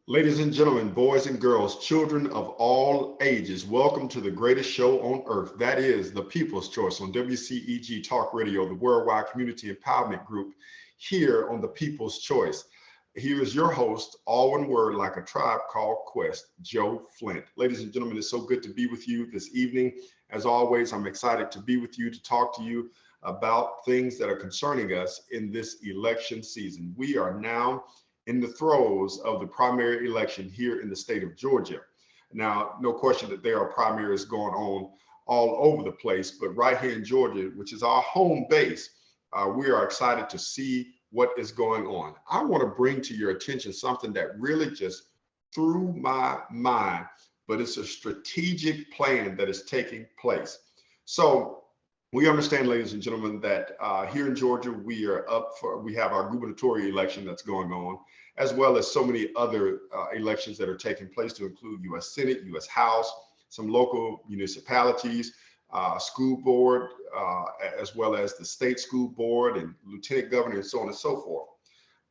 Ladies and gentlemen, boys and girls, children of all ages, welcome to the greatest show on earth. That is the People's Choice on WCEG Talk Radio, the Worldwide Community Empowerment Group, here on the People's Choice. Here is your host, all one word like a tribe called Quest, Joe Flint. Ladies and gentlemen, it's so good to be with you this evening. As always, I'm excited to be with you, to talk to you about things that are concerning us in this election season. We are now in the throes of the primary election here in the state of Georgia. Now, no question that there are primaries going on all over the place, but right here in Georgia, which is our home base, we are excited to see what is going on. I want to bring to your attention something that really just threw my mind, but it's a strategic plan that is taking place. So we understand, ladies and gentlemen, that here in Georgia, we have our gubernatorial election that's going on, as well as so many other elections that are taking place, to include U.S. Senate, U.S. House, some local municipalities, school board, as well as the state school board and lieutenant governor, and so on and so forth.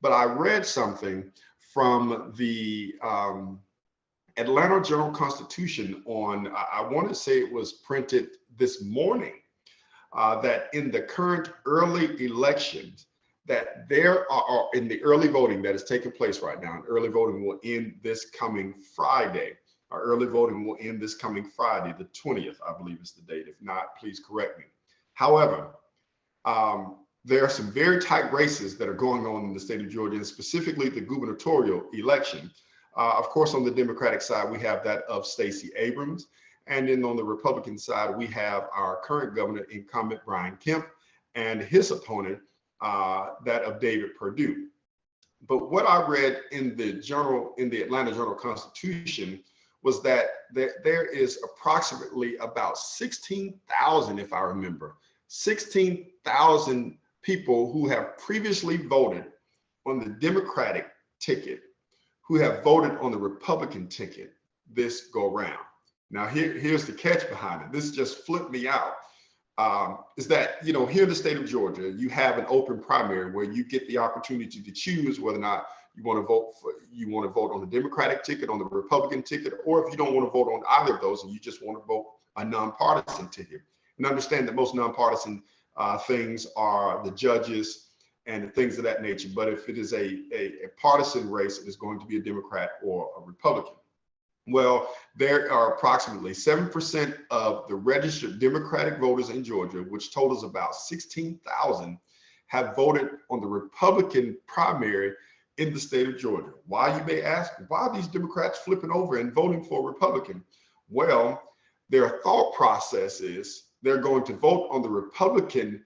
But I read something from the Atlanta Journal-Constitution on, I want to say it was printed this morning, that in the current early elections, that there are in the early voting that is taking place right now, and early voting will end this coming Friday. Our early voting will end this coming Friday, the 20th, I believe is the date. If not, please correct me. However, there are some very tight races that are going on in the state of Georgia, and specifically the gubernatorial election. Of course, on the Democratic side, we have that of Stacey Abrams. And then on the Republican side, we have our current governor, incumbent Brian Kemp, and his opponent, that of David Perdue. But what I read in the Atlanta Journal-Constitution was that there is approximately about 16,000, if I remember, 16,000 people who have previously voted on the Democratic ticket who have voted on the Republican ticket this go round. Now, here's the catch behind it. This just flipped me out. Is that, here in the state of Georgia, you have an open primary where you get the opportunity to choose whether or not you want to vote on the Democratic ticket, on the Republican ticket, or if you don't want to vote on either of those and you just want to vote a nonpartisan ticket. And understand that most nonpartisan things are the judges and things of that nature. But if it is a partisan race, it is going to be a Democrat or a Republican. Well, there are approximately 7% of the registered Democratic voters in Georgia, which totals about 16,000, have voted on the Republican primary in the state of Georgia. Why, you may ask, why are these Democrats flipping over and voting for Republican? Well, their thought process is they're going to vote on the Republican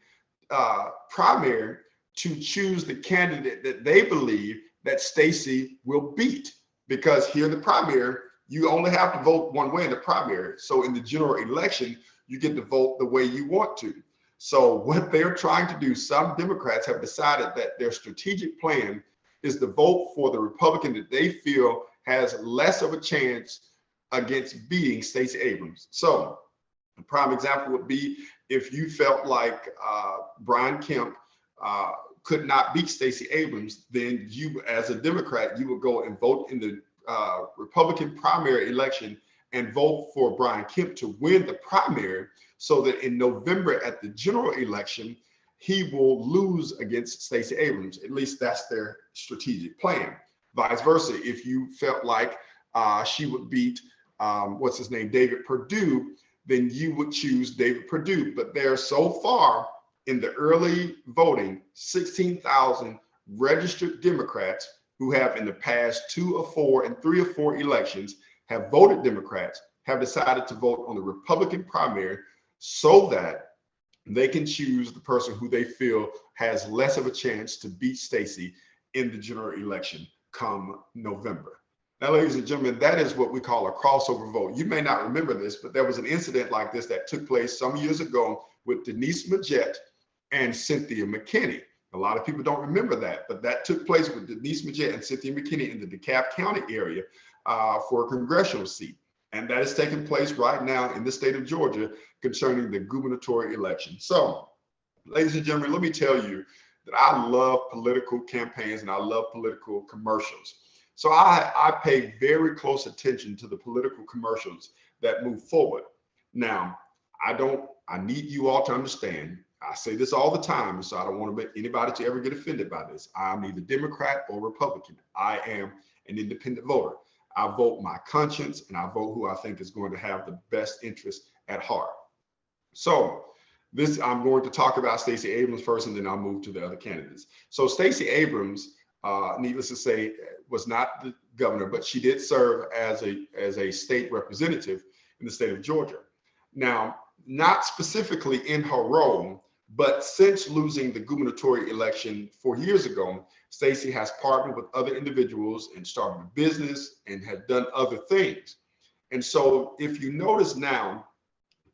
primary to choose the candidate that they believe that Stacey will beat. Because here in the primary, you only have to vote one way in the primary. So in the general election, you get to vote the way you want to. So what they're trying to do, some Democrats have decided that their strategic plan is to vote for the Republican that they feel has less of a chance against beating Stacey Abrams. So a prime example would be if you felt like Brian Kemp could not beat Stacey Abrams, then you, as a Democrat, you would go and vote in the Republican primary election and vote for Brian Kemp to win the primary, so that in November at the general election, he will lose against Stacey Abrams. At least that's their strategic plan. Vice versa, if you felt like she would beat, David Perdue, then you would choose David Perdue. But there so far in the early voting, 16,000 registered Democrats who have in the past 2 or 4 and 3 or 4 elections have voted Democrats, have decided to vote on the Republican primary so that they can choose the person who they feel has less of a chance to beat Stacey in the general election come November. Now, ladies and gentlemen, that is what we call a crossover vote. You may not remember this, but there was an incident like this that took place some years ago with Denise Majette and Cynthia McKinney. A lot of people don't remember that, but that took place with Denise Majette and Cynthia McKinney in the DeKalb County area for a congressional seat. And that is taking place right now in the state of Georgia concerning the gubernatorial election. So, ladies and gentlemen, let me tell you that I love political campaigns and I love political commercials. So I pay very close attention to the political commercials that move forward. Now, I need you all to understand, I say this all the time, so I don't want anybody to ever get offended by this. I'm neither Democrat or Republican. I am an independent voter. I vote my conscience, and I vote who I think is going to have the best interest at heart. So I'm going to talk about Stacey Abrams first, and then I'll move to the other candidates. So Stacey Abrams, needless to say, was not the governor, but she did serve as a state representative in the state of Georgia. Now, not specifically in her role, but since losing the gubernatorial election 4 years ago, Stacey has partnered with other individuals and started a business and had done other things. And so if you notice now,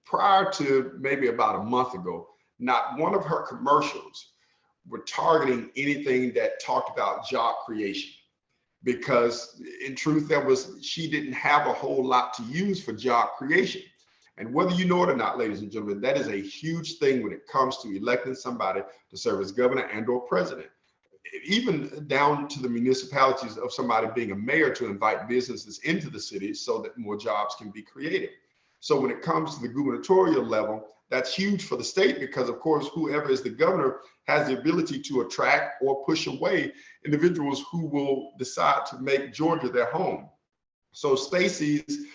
prior to maybe about a month ago, not one of her commercials were targeting anything that talked about job creation, because in truth, she didn't have a whole lot to use for job creation. And whether you know it or not, ladies and gentlemen, that is a huge thing when it comes to electing somebody to serve as governor and or president, even down to the municipalities of somebody being a mayor to invite businesses into the city so that more jobs can be created. So when it comes to the gubernatorial level, that's huge for the state because, of course, whoever is the governor has the ability to attract or push away individuals who will decide to make Georgia their home. So Stacey's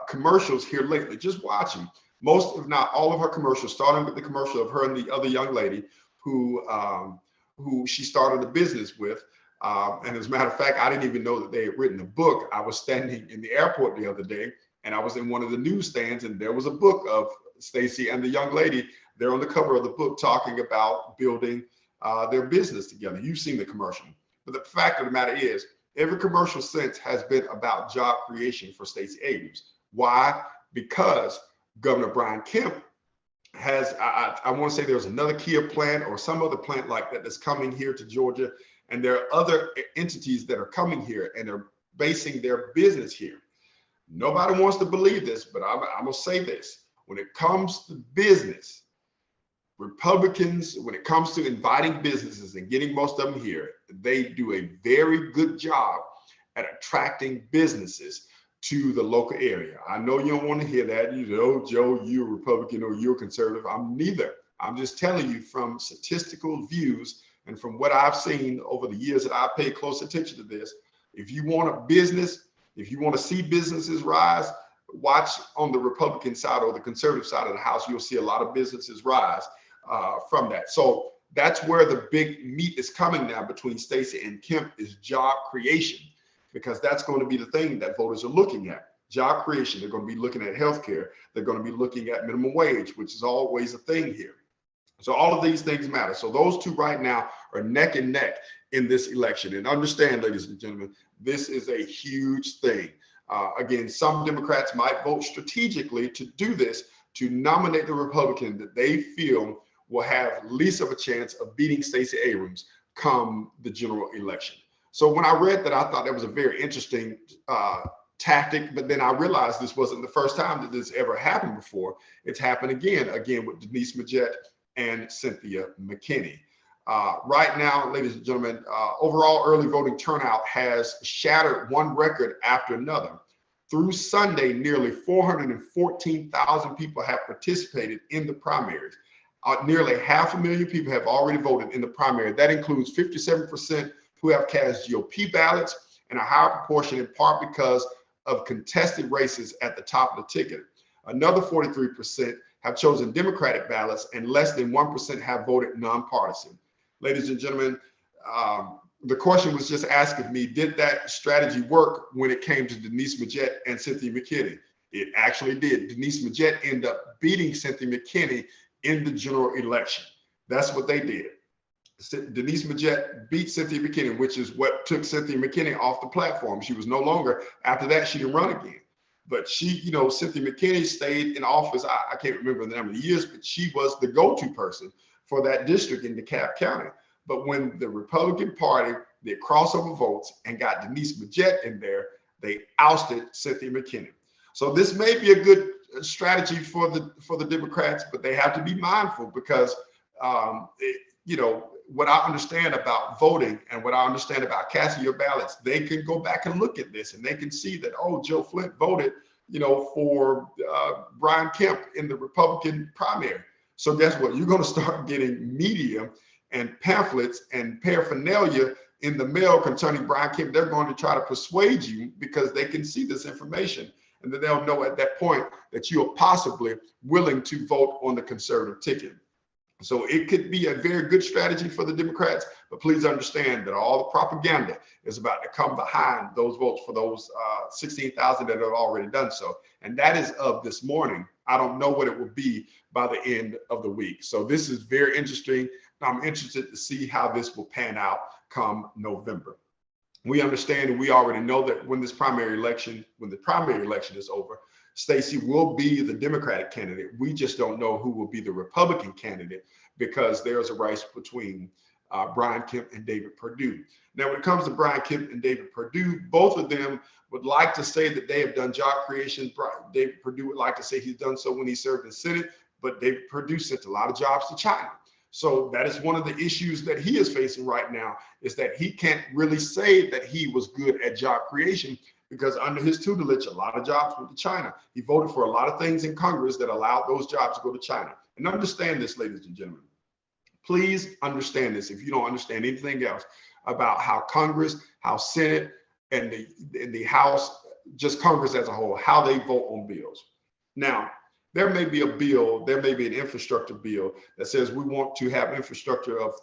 commercials here lately, just watching most, if not all of her commercials, starting with the commercial of her and the other young lady who she started a business with. And as a matter of fact, I didn't even know that they had written a book. I was standing in the airport the other day, and I was in one of the newsstands, and there was a book of Stacey and the young lady. They're on the cover of the book talking about building their business together. You've seen the commercial. But the fact of the matter is, every commercial since has been about job creation for Stacey Abrams. Why? Because Governor Brian Kemp has, I want to say there's another Kia plant or some other plant like that that's coming here to Georgia. And there are other entities that are coming here and are basing their business here. Nobody wants to believe this, but I'm going to say this. When it comes to business, Republicans, when it comes to inviting businesses and getting most of them here, they do a very good job at attracting businesses to the local area. I know you don't want to hear that. You know, Joe, you're a Republican or you're a conservative. I'm neither. I'm just telling you from statistical views and from what I've seen over the years that I've paid close attention to this. If you want a business, if you want to see businesses rise, watch on the Republican side or the conservative side of the house. You'll see a lot of businesses rise from that. So that's where the big meat is coming now between Stacey and Kemp, is job creation, because that's going to be the thing that voters are looking at. Job creation. They're going to be looking at healthcare. They're going to be looking at minimum wage, which is always a thing here. So all of these things matter. So those two right now are neck and neck in this election. And understand, ladies and gentlemen, this is a huge thing. Again, some Democrats might vote strategically to do this, to nominate the Republican that they feel will have least of a chance of beating Stacey Abrams come the general election. So when I read that, I thought that was a very interesting tactic, but then I realized this wasn't the first time that this ever happened before. It's happened again with Denise Majette and Cynthia McKinney. Right now, ladies and gentlemen, overall early voting turnout has shattered one record after another. Through Sunday, nearly 414,000 people have participated in the primaries. Nearly 500,000 people have already voted in the primary. That includes 57% who have cast GOP ballots, and a higher proportion in part because of contested races at the top of the ticket. Another 43% have chosen Democratic ballots, and less than 1% have voted nonpartisan. Ladies and gentlemen, the question was just asked of me, did that strategy work when it came to Denise Majette and Cynthia McKinney? It actually did. Denise Majette ended up beating Cynthia McKinney in the general election. That's what they did. Denise Majette beat Cynthia McKinney, which is what took Cynthia McKinney off the platform. She was no longer, after that, she didn't run again. But she, Cynthia McKinney stayed in office, I can't remember the number of years, but she was the go-to person for that district in DeKalb County. But when the Republican Party did crossover votes and got Denise Majette in there, they ousted Cynthia McKinney. So this may be a good strategy for the Democrats, but they have to be mindful because what I understand about voting and what I understand about casting your ballots, they can go back and look at this and they can see that, oh, Joe Flint voted, for Brian Kemp in the Republican primary. So guess what? You're going to start getting media and pamphlets and paraphernalia in the mail concerning Brian Kemp. They're going to try to persuade you because they can see this information. And then they'll know at that point that you are possibly willing to vote on the conservative ticket. So it could be a very good strategy for the Democrats, but please understand that all the propaganda is about to come behind those votes for those 16,000 that have already done so. And that is of this morning. I don't know what it will be by the end of the week. So this is very interesting. I'm interested to see how this will pan out come November. We understand and we already know that when the primary election is over, Stacey will be the Democratic candidate. We just don't know who will be the Republican candidate because there's a race between Brian Kemp and David Perdue. Now, when it comes to Brian Kemp and David Perdue, both of them would like to say that they have done job creation. David Perdue would like to say he's done so when he served in the Senate, but David Perdue sent a lot of jobs to China. So that is one of the issues that he is facing right now, is that he can't really say that he was good at job creation because under his tutelage, a lot of jobs went to China. He voted for a lot of things in Congress that allowed those jobs to go to China. And understand this, ladies and gentlemen. Please understand this if you don't understand anything else about how Congress, how Senate, and the House, just Congress as a whole, how they vote on bills. Now, there may be a bill, there may be an infrastructure bill that says we want to have infrastructure of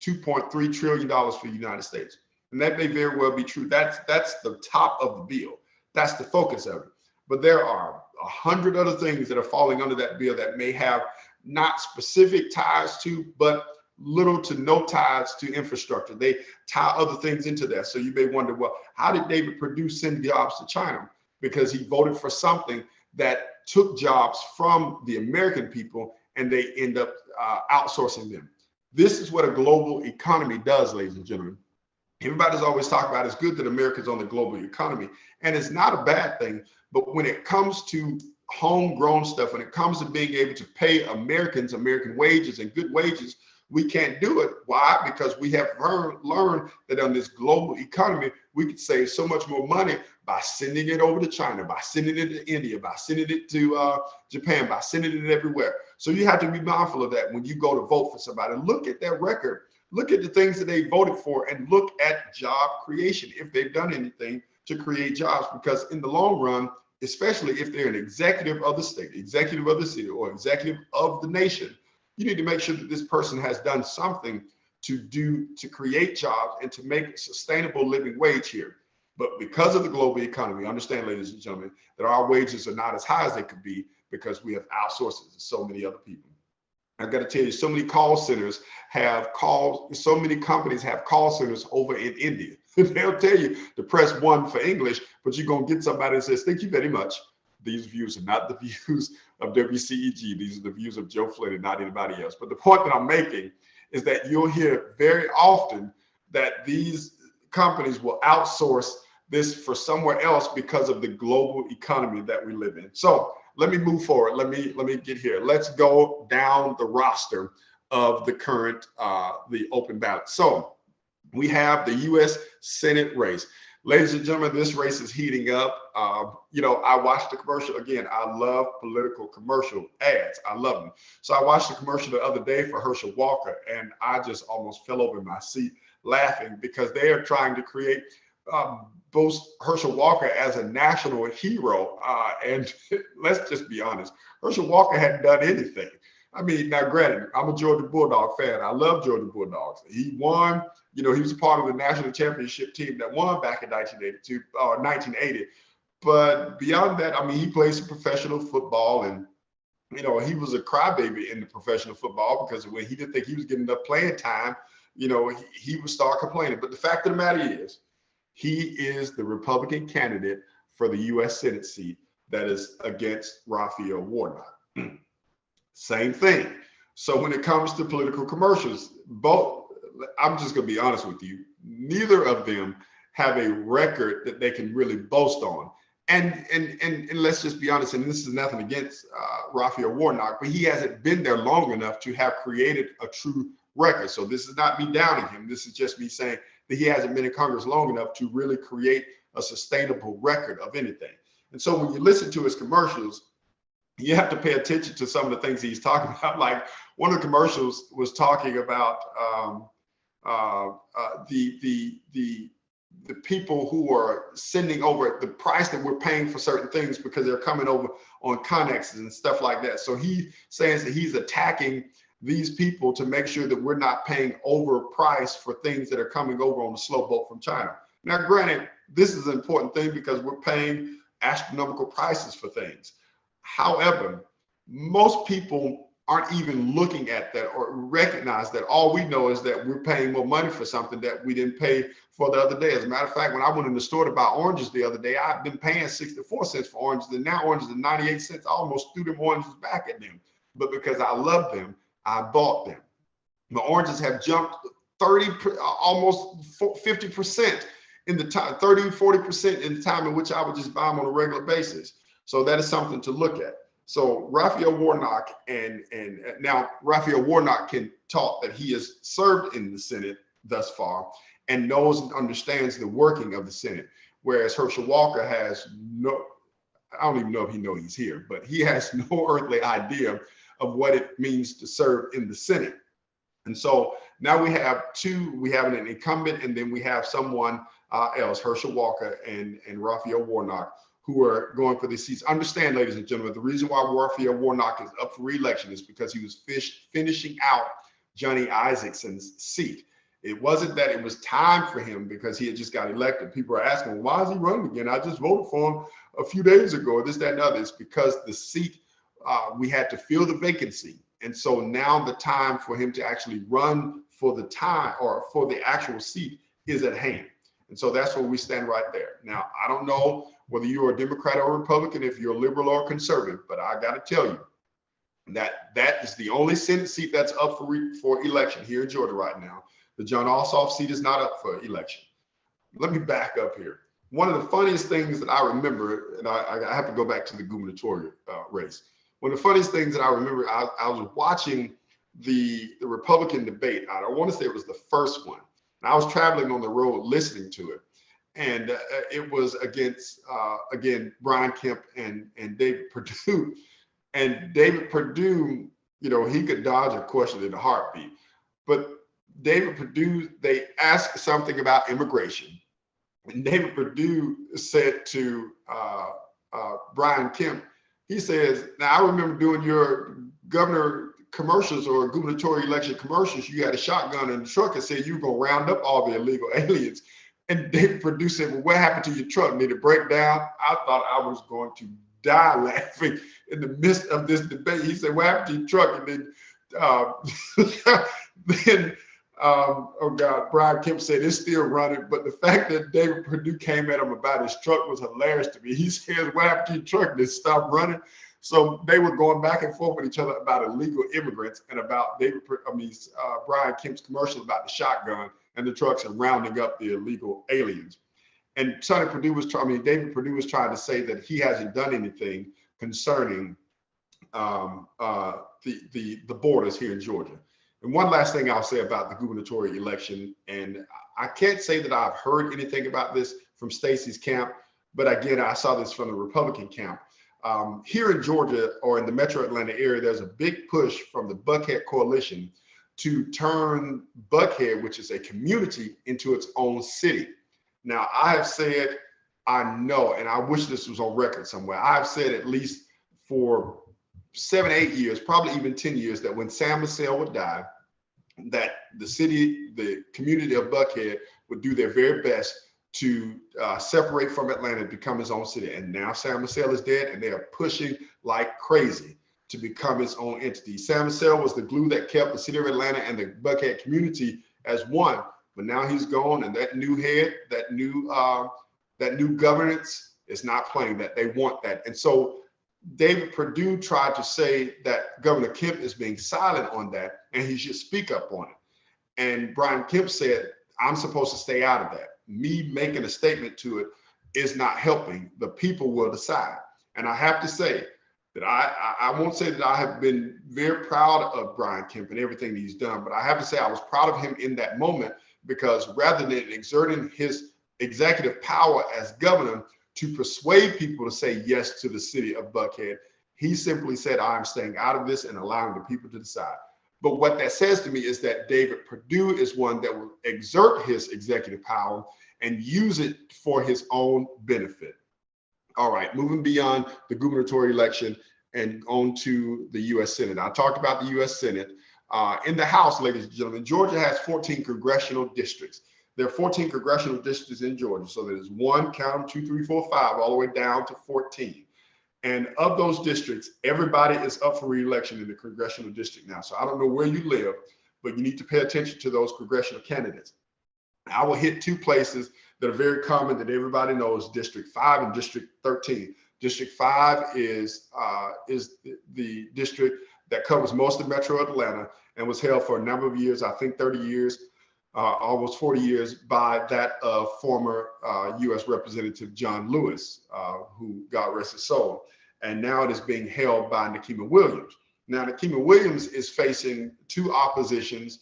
$2.3 trillion for the United States. And that may very well be true. That's the top of the bill. That's the focus of it. But there are 100 other things that are falling under that bill that may have not specific ties to, but little to no ties to infrastructure. They tie other things into that. So you may wonder, well, how did David Perdue send jobs to China? Because he voted for something that took jobs from the American people and they end up outsourcing them. This is what a global economy does, ladies and gentlemen. Everybody's always talking about it's good that America's on the global economy, and it's not a bad thing. But when it comes to homegrown stuff, when it comes to being able to pay Americans American wages and good wages, we can't do it. Why? Because we have learned that on this global economy, we could save so much more money by sending it over to China, by sending it to India, by sending it to Japan, by sending it everywhere. So you have to be mindful of that when you go to vote for somebody. Look at their record. Look at the things that they voted for and look at job creation, if they've done anything to create jobs, because in the long run, especially if they're an executive of the state, executive of the city, or executive of the nation, you need to make sure that this person has done something to create jobs and to make a sustainable living wage here. But because of the global economy, understand, ladies and gentlemen, that our wages are not as high as they could be because we have outsourced to so many other people. I've got to tell you, so many call centers have calls, so many companies have call centers over in India. They'll tell you to press 1 for English, but you're going to get somebody that says, thank you very much. These views are not the views of WCEG. These are the views of Joe Flint and not anybody else. But the point that I'm making is that you'll hear very often that these companies will outsource this for somewhere else because of the global economy that we live in. So let me move forward. Let me get here. Let's go down the roster of the current, the open ballot. So we have the U.S. Senate race. Ladies and gentlemen, this race is heating up. I watched the commercial. Again, I love political commercial ads. I love them. So I watched the commercial the other day for Herschel Walker, and I just almost fell over in my seat laughing because they are trying to create boast Herschel Walker as a national hero. And let's just be honest, Herschel Walker hadn't done anything. I mean, now granted, I'm a Georgia Bulldog fan. I love Georgia Bulldogs. He won, he was a part of the national championship team that won back in 1982 or 1980. But beyond that, I mean, he played some professional football, and he was a crybaby in the professional football because when he didn't think he was getting enough playing time, he would start complaining. But the fact of the matter is, he is the Republican candidate for the U.S. Senate seat that is against Raphael Warnock. Same thing. So when it comes to political commercials, both, I'm just going to be honest with you, neither of them have a record that they can really boast on. And let's just be honest, and this is nothing against Raphael Warnock, but he hasn't been there long enough to have created a true record. So this is not me downing him. This is just me saying that he hasn't been in Congress long enough to really create a sustainable record of anything. And so when you listen to his commercials, you have to pay attention to some of the things he's talking about. Like one of the commercials was talking about the people who are sending over the price that we're paying for certain things because they're coming over on connexes and stuff like that. So he says that he's attacking these people to make sure that we're not paying overpriced for things that are coming over on the slow boat from China. Now, granted, this is an important thing because we're paying astronomical prices for things. However, most people aren't even looking at that or recognize that. All we know is that we're paying more money for something that we didn't pay for the other day. As a matter of fact, when I went in the store to buy oranges the other day, I've been paying 64 cents for oranges, and now oranges are 98 cents. I almost threw them oranges back at them. But because I love them, I bought them. The oranges have jumped 30, almost 50% in the time, 30, 40% in the time in which I would just buy them on a regular basis. So that is something to look at. So Raphael Warnock, and now Raphael Warnock can talk that he has served in the Senate thus far and knows and understands the working of the Senate, whereas Herschel Walker has no, I don't even know if he knows he's here, but he has no earthly idea of what it means to serve in the Senate. And so now we have two, we have an incumbent, and then we have someone else, Herschel Walker and Raphael Warnock, who are going for these seats. Understand, ladies and gentlemen, the reason why Raphael Warnock is up for re-election is because he was finishing out Johnny Isakson's seat. It wasn't that it was time for him because he had just got elected. People are asking, why is he running again? I just voted for him a few days ago, this, that, and other. It's because the seat, we had to fill the vacancy. And so now the time for him to actually run for the time or for the actual seat is at hand. And so that's where we stand right there. Now, I don't know whether you're a Democrat or Republican, if you're liberal or conservative, but I got to tell you that that is the only Senate seat that's up for election here in Georgia right now. The John Ossoff seat is not up for election. Let me back up here. One of the funniest things that I remember, and I have to go back to the gubernatorial race. One of the funniest things that I remember, I was watching the Republican debate. I don't want to say it was the first one. And I was traveling on the road listening to it. And it was against, again, Brian Kemp and David Perdue. And David Perdue, you know, he could dodge a question in a heartbeat. But David Perdue, they asked something about immigration. And David Perdue said to Brian Kemp, he says, now I remember doing your governor commercials or gubernatorial election commercials, you had a shotgun in the truck and said you were going to round up all the illegal aliens. And David Perdue said, well, what happened to your truck? Did it break down? I thought I was going to die laughing in the midst of this debate. He said, what happened to your truck? And then, oh God, Brian Kemp said it's still running. But the fact that David Perdue came at him about his truck was hilarious to me. He said, what happened to your truck? Did it stop running? So they were going back and forth with each other about illegal immigrants and about Brian Kemp's commercial about the shotgun and the trucks and rounding up the illegal aliens. And David Perdue was trying to say that he hasn't done anything concerning the borders here in Georgia. And one last thing I'll say about the gubernatorial election, and I can't say that I've heard anything about this from Stacey's camp, but again, I saw this from the Republican camp. Here in Georgia or in the metro Atlanta area, there's a big push from the Buckhead Coalition to turn Buckhead, which is a community, into its own city. Now, I have said, I know, and I wish this was on record somewhere, I've said at least for 7, 8 years, probably even 10 years, that when San Marcel would die, that the community of Buckhead would do their very best to separate from Atlanta and become its own city. And now San Marcel is dead, and they are pushing like crazy to become its own entity. San Marcel was the glue that kept the city of Atlanta and the Buckhead community as one. But now he's gone, and that new head, that new governance is not playing that. They want that. And so David Perdue tried to say that Governor Kemp is being silent on that, and he should speak up on it. And Brian Kemp said, I'm supposed to stay out of that. Me making a statement to it is not helping. The people will decide. And I have to say that I won't say that I have been very proud of Brian Kemp and everything that he's done. But I have to say I was proud of him in that moment, because rather than exerting his executive power as governor to persuade people to say yes to the city of Buckhead, he simply said, I'm staying out of this and allowing the people to decide. But what that says to me is that David Perdue is one that will exert his executive power and use it for his own benefit. All right, moving beyond the gubernatorial election and on to the U.S. Senate. I talked about the U.S. Senate. In the House, ladies and gentlemen, Georgia has 14 congressional districts. There are 14 congressional districts in Georgia. So there's 1, count them, 2, 3, 4, 5, all the way down to 14. And of those districts, everybody is up for re-election in the congressional district now. So I don't know where you live, but you need to pay attention to those congressional candidates. I will hit 2 places that are very common that everybody knows: District 5 and District 13. District 5 is the district that covers most of Metro Atlanta and was held for a number of years, I think 30 years, almost 40 years, by that of former U.S. Representative John Lewis, who, God rest his soul. And now it is being held by Nikema Williams. Now, Nikema Williams is facing 2 oppositions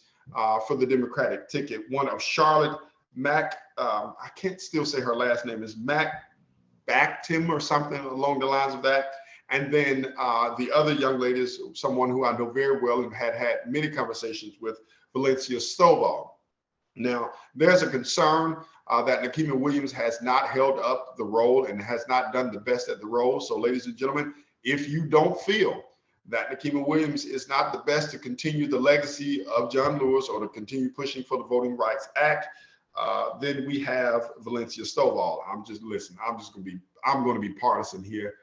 for the Democratic ticket, one of Charlotte Mac, I can't still say her last name, is Macbeth or something along the lines of that. And then the other young lady is someone who I know very well and had many conversations with, Valencia Stovall. Now, there's a concern that Nikema Williams has not held up the role and has not done the best at the role. So, ladies and gentlemen, if you don't feel that Nikema Williams is not the best to continue the legacy of John Lewis or to continue pushing for the Voting Rights Act, then we have Valencia Stovall. I'm going to be partisan here.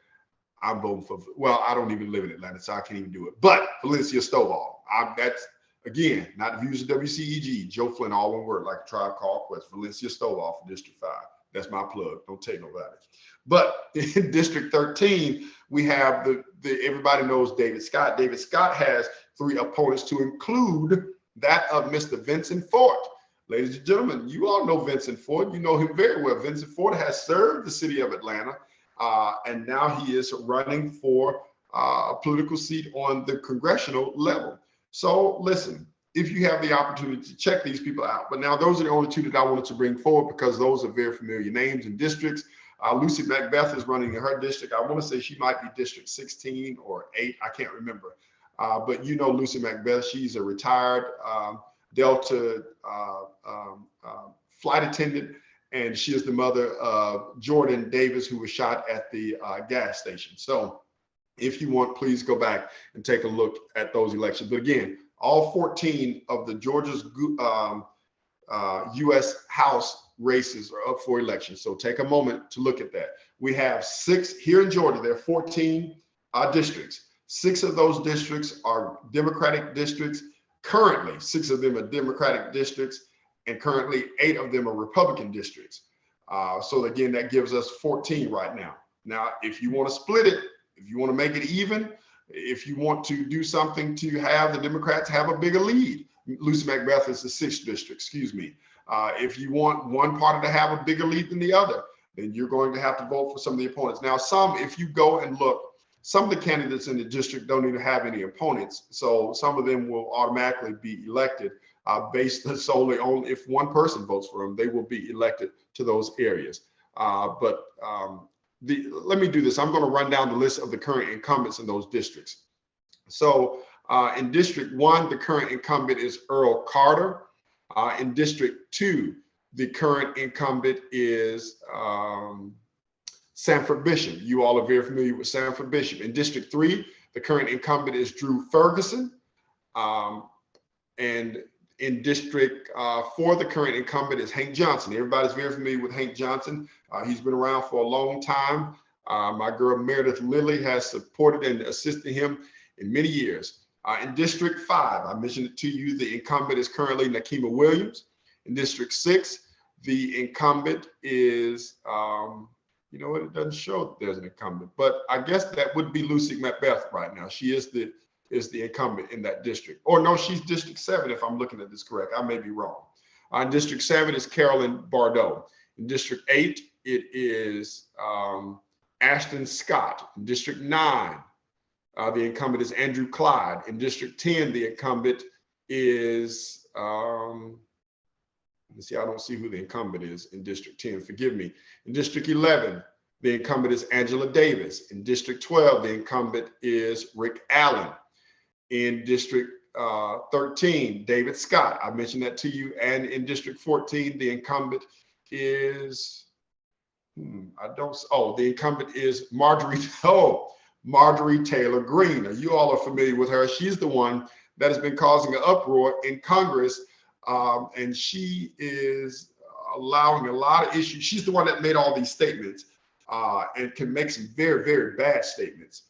I'm voting for, well, I don't even live in Atlanta, so I can't even do it. But Valencia Stovall, that's, again, not the views of WCEG, Joe Flint, all one word, like a Tribe Called Quest, Valencia Stovall for District 5. That's my plug. Don't take nobody. But in District 13, we have everybody knows David Scott. David Scott has 3 opponents, to include that of Mr. Vincent Fort. Ladies and gentlemen, you all know Vincent Fort. You know him very well. Vincent Fort has served the city of Atlanta, and now he is running for a political seat on the congressional level. So listen, if you have the opportunity to check these people out. But now those are the only 2 that I wanted to bring forward, because those are very familiar names and districts. Lucy Macbeth is running in her district. I want to say she might be District 16 or 8. I can't remember. But you know Lucy Macbeth. She's a retired Delta flight attendant, and she is the mother of Jordan Davis, who was shot at the gas station. So if you want, please go back and take a look at those elections. But again, all 14 of the Georgia's U.S. House races are up for election. So take a moment to look at that. We have 6 here in Georgia. There are 14 districts. 6 of those districts are Democratic districts. Currently, 6 of them are Democratic districts, and currently 8 of them are Republican districts. So again, that gives us 14 right now. Now, if you want to split it, if you want to make it even, if you want to do something to have the Democrats have a bigger lead, Lucy Macbeth is the 6th district, excuse me. If you want one party to have a bigger lead than the other, then you're going to have to vote for some of the opponents. Now, if you go and look, some of the candidates in the district don't even have any opponents. So some of them will automatically be elected based solely on if one person votes for them, they will be elected to those areas. Let me do this. I'm going to run down the list of the current incumbents in those districts. So in District 1, the current incumbent is Earl Carter. In District 2, the current incumbent is Sanford Bishop. You all are very familiar with Sanford Bishop. In District 3, the current incumbent is Drew Ferguson. And in District 4, the current incumbent is Hank Johnson. Everybody's very familiar with Hank Johnson. He's been around for a long time. My girl Meredith Lilly has supported and assisted him in many years. In District 5, I mentioned it to you, the incumbent is currently Nikema Williams. In District 6, the incumbent is, you know what, it doesn't show that there's an incumbent, but I guess that would be Lucy Macbeth right now. She is the incumbent in that district. Or no, she's District 7 if I'm looking at this correct. I may be wrong. In District 7 is Carolyn Bordeaux. In District 8, it is Ashton Scott. In District 9, The incumbent is Andrew Clyde. In District 10, the incumbent is, let me see, I don't see who the incumbent is in District 10, forgive me. In District 11, the incumbent is Angela Davis. In District 12, the incumbent is Rick Allen. In District 13, David Scott. I mentioned that to you. And in District 14, the incumbent is, the incumbent is Marjorie Taylor Greene. You all are familiar with her. She's the one that has been causing an uproar in Congress, and she is allowing a lot of issues. She's the one that made all these statements and can make some very, very bad statements.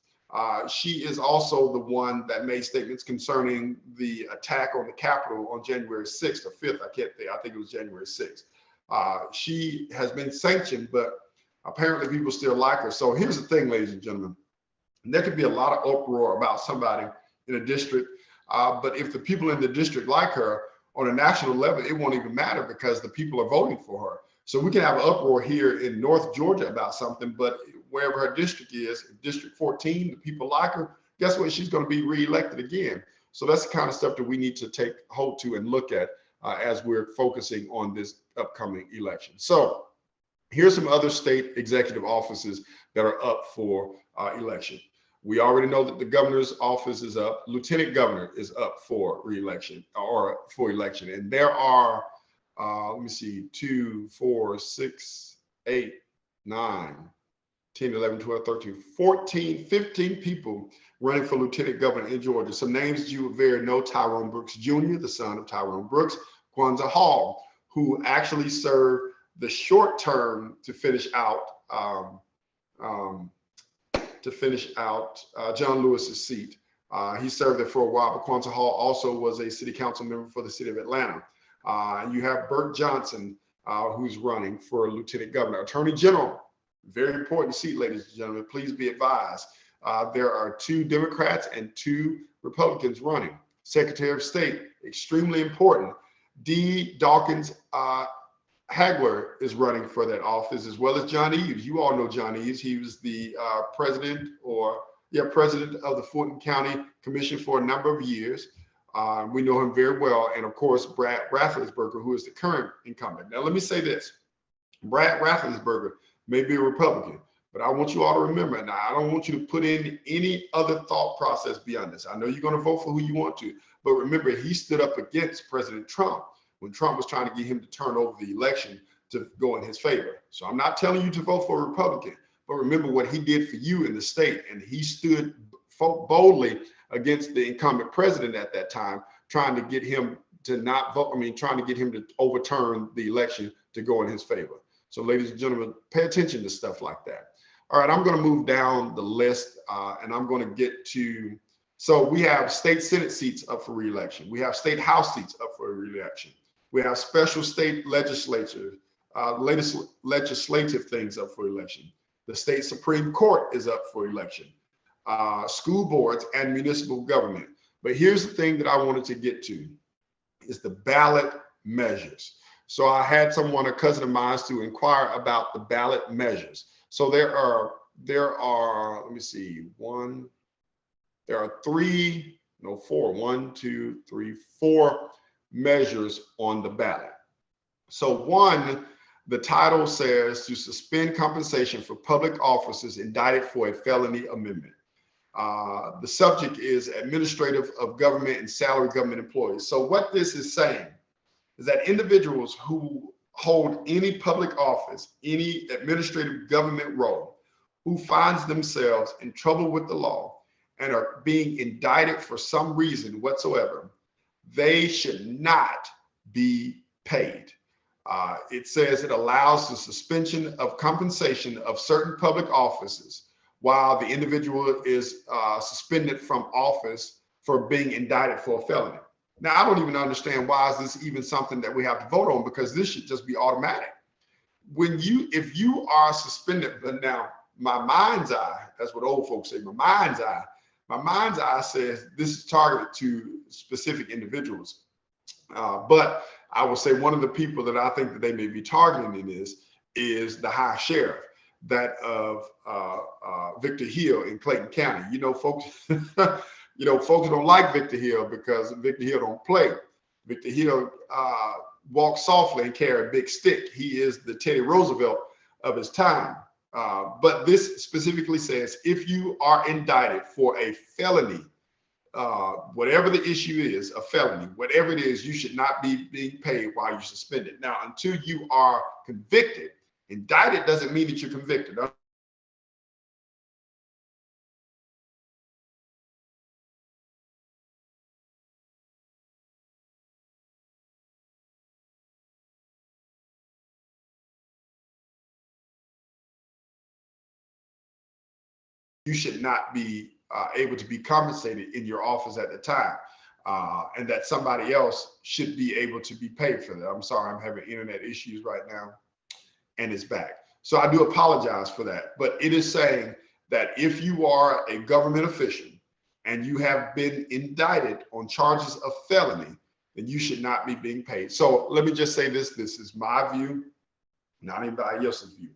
She is also the one that made statements concerning the attack on the Capitol on January 6th or 5th. I think it was January 6th. She has been sanctioned, but apparently people still like her. So here's the thing, ladies and gentlemen. There could be a lot of uproar about somebody in a district, but if the people in the district like her, on a national level, it won't even matter because the people are voting for her. So we can have an uproar here in North Georgia about something, but wherever her district is, District 14, the people like her, guess what? She's going to be reelected again. So that's the kind of stuff that we need to take hold to and look at as we're focusing on this upcoming election. So here's some other state executive offices that are up for election. We already know that the governor's office is up. Lieutenant governor is up for re-election or for election. And there are, let me see, 2, 4, 6, 8, 9, 10, 11, 12, 13, 14, 15 people running for lieutenant governor in Georgia. Some names you would very know: Tyrone Brooks Jr., the son of Tyrone Brooks; Kwanzaa Hall, who actually served the short term to finish out John Lewis's seat. He served there for a while, but Kwanzaa Hall also was a city council member for the city of Atlanta. You have Burt Johnson, who's running for lieutenant governor. Attorney general, very important seat, ladies and gentlemen. Please be advised. There are 2 Democrats and 2 Republicans running. Secretary of State, extremely important. D. Dawkins Hagler is running for that office, as well as John Eves. You all know John Eves. He was the president of the Fulton County Commission for a number of years. We know him very well. And of course, Brad Raffensperger, who is the current incumbent. Now, let me say this. Brad Raffensperger may be a Republican, but I want you all to remember, now, I don't want you to put in any other thought process beyond this. I know you're going to vote for who you want to, but remember, he stood up against President Trump when Trump was trying to get him to turn over the election to go in his favor. So I'm not telling you to vote for a Republican, but remember what he did for you in the state. And he stood boldly against the incumbent president at that time, trying to get him to not vote, trying to get him to overturn the election to go in his favor. So ladies and gentlemen, pay attention to stuff like that. All right, I'm going to move down the list and I'm going to get to, so we have state Senate seats up for re-election. We have state House seats up for re-election. We have special state legislature, legislative things up for election. The state Supreme Court is up for election. School boards and municipal government. But here's the thing that I wanted to get to is the ballot measures. So I had someone, a cousin of mine, to inquire about the ballot measures. So there are, let me see, there are 4 measures on the ballot. So 1, the title says to suspend compensation for public officers indicted for a felony amendment. The subject is administrative of government and salary government employees. So what this is saying is that individuals who hold any public office, any administrative government role, who finds themselves in trouble with the law and are being indicted for some reason whatsoever, they should not be paid. It says it allows the suspension of compensation of certain public offices while the individual is suspended from office for being indicted for a felony. Now, I don't even understand why is this even something that we have to vote on, because this should just be automatic. If you are suspended, but now my mind's eye, that's what old folks say, my mind's eye says this is targeted to specific individuals. But I will say one of the people that I think that they may be targeting in this is the high sheriff, that of Victor Hill in Clayton County. You know, folks, folks don't like Victor Hill because Victor Hill don't play. Victor Hill walks softly and carry a big stick. He is the Teddy Roosevelt of his time. But this specifically says if you are indicted for a felony, whatever the issue is, a felony, whatever it is, you should not be being paid while you're suspended. Now, until you are convicted, indicted doesn't mean that you're convicted. You should not be able to be compensated in your office at the time, and that somebody else should be able to be paid for that. I'm sorry, I'm having internet issues right now, and it's back. So I do apologize for that, but it is saying that if you are a government official and you have been indicted on charges of felony, then you should not be being paid. So let me just say this is my view, not anybody else's view.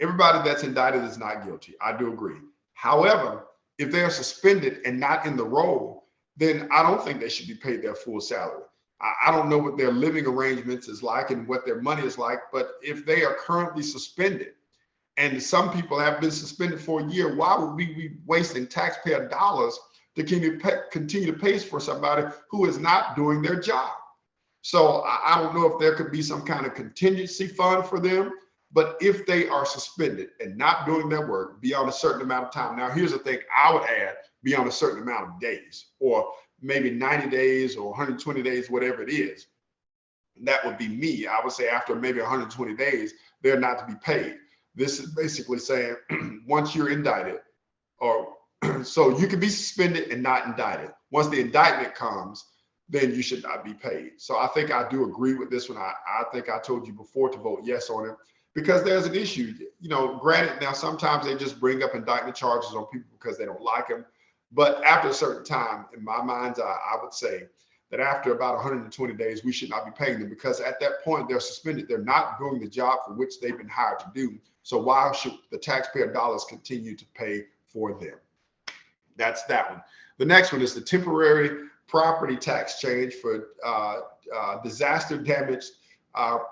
Everybody that's indicted is not guilty. I do agree. However, if they're suspended and not in the role, then I don't think they should be paid their full salary. I don't know what their living arrangements is like and what their money is like, but if they are currently suspended, and some people have been suspended for a year, why would we be wasting taxpayer dollars to continue to pay for somebody who is not doing their job? So I don't know if there could be some kind of contingency fund for them. But if they are suspended and not doing their work beyond a certain amount of time, now here's the thing I would add, beyond a certain amount of days, or maybe 90 days or 120 days, whatever it is, that would be me. I would say after maybe 120 days, they're not to be paid. This is basically saying once you're indicted, or so you can be suspended and not indicted. Once the indictment comes, then you should not be paid. So I think I do agree with this one. I think I told you before to vote yes on it, because there's an issue. Granted, now sometimes they just bring up indictment charges on people because they don't like them. But after a certain time, in my mind's eye, I would say that after about 120 days, we should not be paying them, because at that point they're suspended. They're not doing the job for which they've been hired to do. So why should the taxpayer dollars continue to pay for them? That's that one. The next one is the temporary property tax change for disaster damaged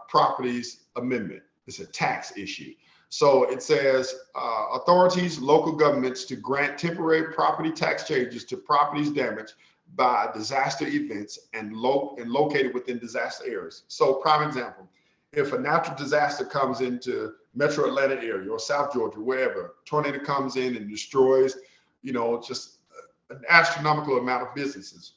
properties amendment. It's a tax issue. So it says authorities, local governments to grant temporary property tax changes to properties damaged by disaster events and located within disaster areas. So prime example, if a natural disaster comes into Metro Atlanta area or South Georgia, wherever, tornado comes in and destroys, just an astronomical amount of businesses.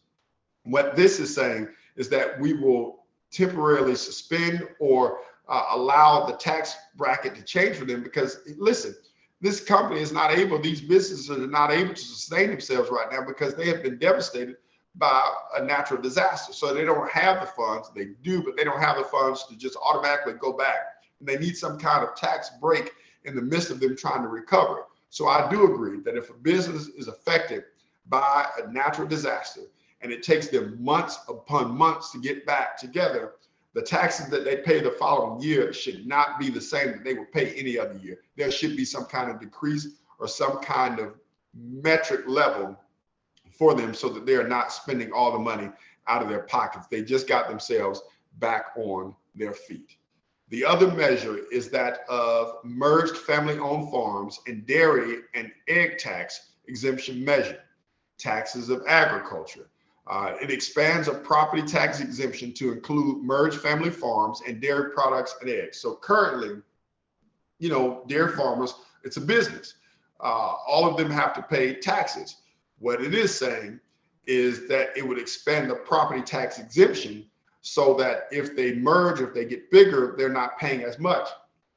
What this is saying is that we will temporarily suspend or allow the tax bracket to change for them, because listen, this company is not able, these businesses are not able to sustain themselves right now because they have been devastated by a natural disaster. So they don't have the funds. They do, but they don't have the funds to just automatically go back. And they need some kind of tax break in the midst of them trying to recover. So I do agree that if a business is affected by a natural disaster and it takes them months upon months to get back together, the taxes that they pay the following year should not be the same that they would pay any other year. There should be some kind of decrease or some kind of metric level for them so that they're not spending all the money out of their pockets. They just got themselves back on their feet. The other measure is that of merged family-owned farms and dairy and egg tax exemption measure, taxes of agriculture. It expands a property tax exemption to include merged family farms and dairy products and eggs. So currently, dairy farmers, it's a business. All of them have to pay taxes. What it is saying is that it would expand the property tax exemption so that if they merge, if they get bigger, they're not paying as much.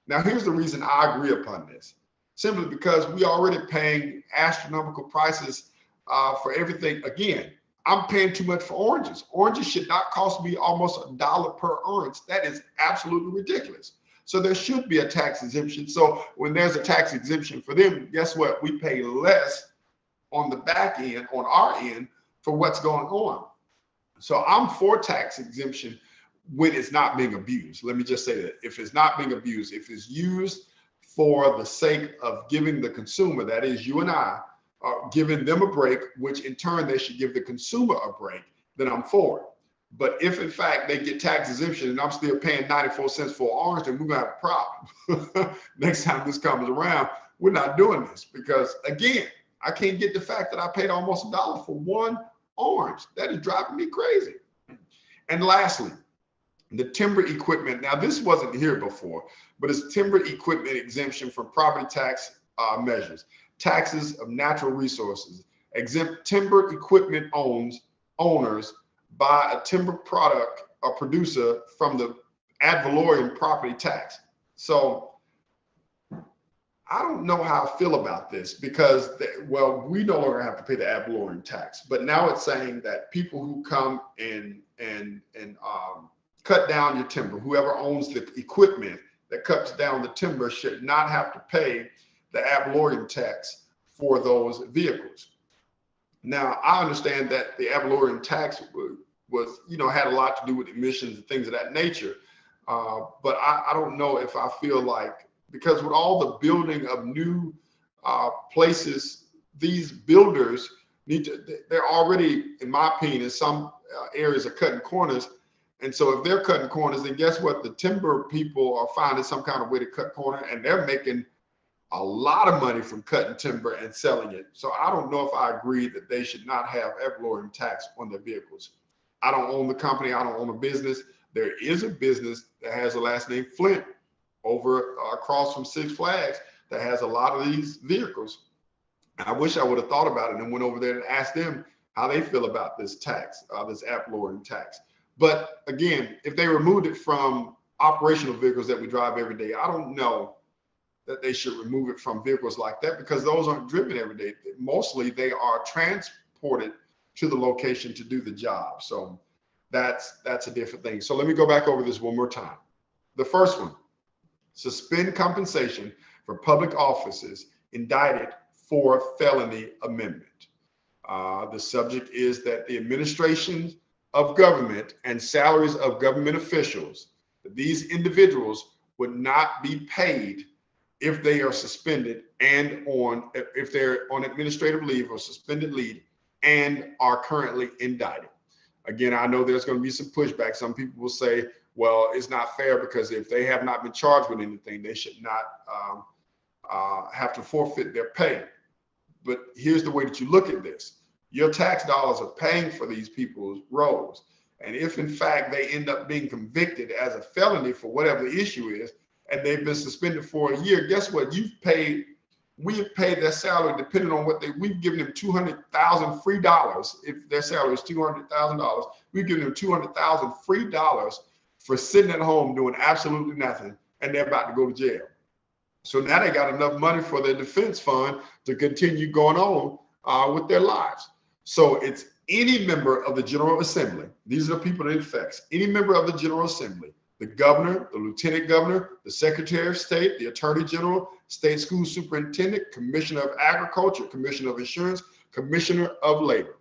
Now, here's the reason I agree upon this. Simply because we already paying astronomical prices for everything. Again, I'm paying too much for oranges. Oranges should not cost me almost $1 per orange. That is absolutely ridiculous. So there should be a tax exemption. So when there's a tax exemption for them, guess what? We pay less on the back end, on our end, for what's going on. So I'm for tax exemption when it's not being abused. Let me just say that if it's not being abused, if it's used for the sake of giving the consumer, that is you and I, giving them a break, which in turn they should give the consumer a break, then I'm for it. But if in fact they get tax exemption and I'm still paying 94 cents for an orange, then we're gonna have a problem. Next time this comes around, we're not doing this, because again, I can't get the fact that I paid almost $1 for one orange. That is driving me crazy. And lastly, the timber equipment. Now, this wasn't here before, but it's timber equipment exemption from property tax measures, taxes of natural resources, exempt timber equipment owners by a timber product or producer from the ad valorem property tax. So I don't know how I feel about this, because, well, we no longer have to pay the ad valorem tax, but now it's saying that people who come and cut down your timber, whoever owns the equipment that cuts down the timber, should not have to pay the ad valorem tax for those vehicles. Now, I understand that the ad valorem tax was, had a lot to do with emissions and things of that nature, but I don't know if I feel like, because with all the building of new places, these builders they're already, in my opinion, in some areas are cutting corners. And so if they're cutting corners, then guess what? The timber people are finding some kind of way to cut corner, and they're making a lot of money from cutting timber and selling it. So I don't know if I agree that they should not have ad valorem tax on their vehicles. I don't own the company. I don't own a business. There is a business that has the last name Flint over across from Six Flags that has a lot of these vehicles. I wish I would have thought about it and went over there and asked them how they feel about this tax, this ad valorem tax. But again, if they removed it from operational vehicles that we drive every day, I don't know that they should remove it from vehicles like that, because those aren't driven every day. Mostly they are transported to the location to do the job. So that's a different thing. So let me go back over this one more time. The first one, suspend compensation for public offices indicted for felony amendment. The subject is that the administration of government and salaries of government officials, these individuals would not be paid if they are suspended and if they're on administrative leave or suspended leave and are currently indicted. Again, I know there's going to be some pushback. Some people will say, well, it's not fair, because if they have not been charged with anything, they should not have to forfeit their pay. But here's the way that you look at this. Your tax dollars are paying for these people's roles. And if in fact they end up being convicted as a felony for whatever the issue is, and they've been suspended for a year, guess what? We've paid their salary depending on what we've given them $200,000 free dollars. If their salary is $200,000, we've given them $200,000 free dollars for sitting at home doing absolutely nothing, and they're about to go to jail. So now they got enough money for their defense fund to continue going on with their lives. So it's any member of the General Assembly. These are the people that it affects. Any member of the General Assembly, the governor, the lieutenant governor, the secretary of state, the attorney general, state school superintendent, commissioner of agriculture, commissioner of insurance, commissioner of labor.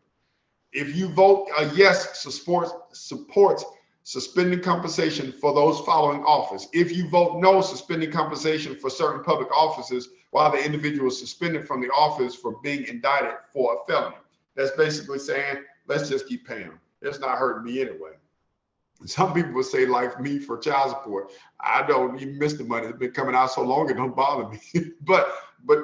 If you vote yes, supports suspending compensation for those following office. If you vote no, suspending compensation for certain public offices while the individual is suspended from the office for being indicted for a felony. That's basically saying, let's just keep paying them. It's not hurting me anyway. Some people would say, like me, for child support, I don't even miss the money. It's been coming out so long, it don't bother me. but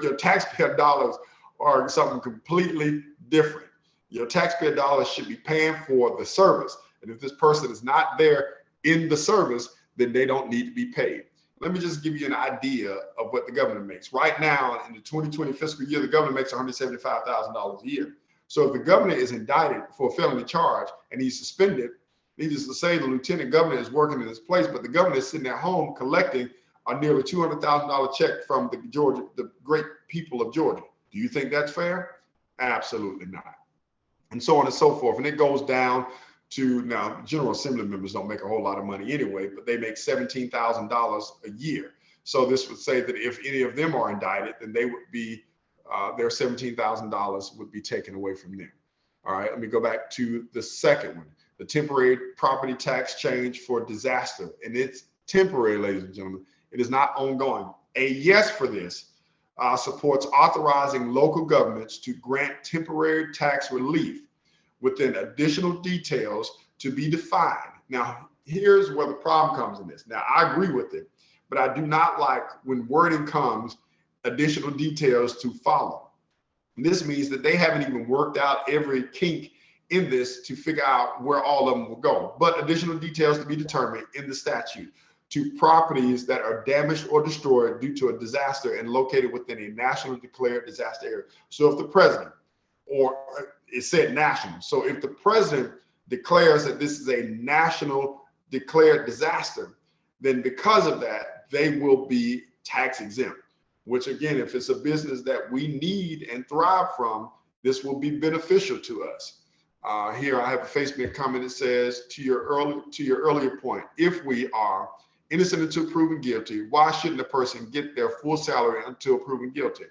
your taxpayer dollars are something completely different. Your taxpayer dollars should be paying for the service. And if this person is not there in the service, then they don't need to be paid. Let me just give you an idea of what the governor makes. Right now, in the 2020 fiscal year, the governor makes $175,000 a year. So if the governor is indicted for a felony charge and he's suspended, needless to say, the lieutenant governor is working in his place, but the governor is sitting at home collecting a nearly $200,000 check from the great people of Georgia. Do you think that's fair? Absolutely not. And so on and so forth. And it goes down to, now, General Assembly members don't make a whole lot of money anyway, but they make $17,000 a year. So this would say that if any of them are indicted, then they would be, their $17,000 would be taken away from them. All right, let me go back to the second one, the temporary property tax change for disaster. And it's temporary, ladies and gentlemen. It is not ongoing. A yes for this supports authorizing local governments to grant temporary tax relief within additional details to be defined. Now, here's where the problem comes in this. Now, I agree with it, but I do not like when wording comes, additional details to follow. And this means that they haven't even worked out every kink in this to figure out where all of them will go. But additional details to be determined in the statute to properties that are damaged or destroyed due to a disaster and located within a national declared disaster area. So if the president, or it said national, so if the president declares that this is a national declared disaster, then because of that, they will be tax exempt, which again, if it's a business that we need and thrive from, this will be beneficial to us. Here I have a Facebook comment that says, to your earlier point, if we are innocent until proven guilty, why shouldn't a person get their full salary until proven guilty?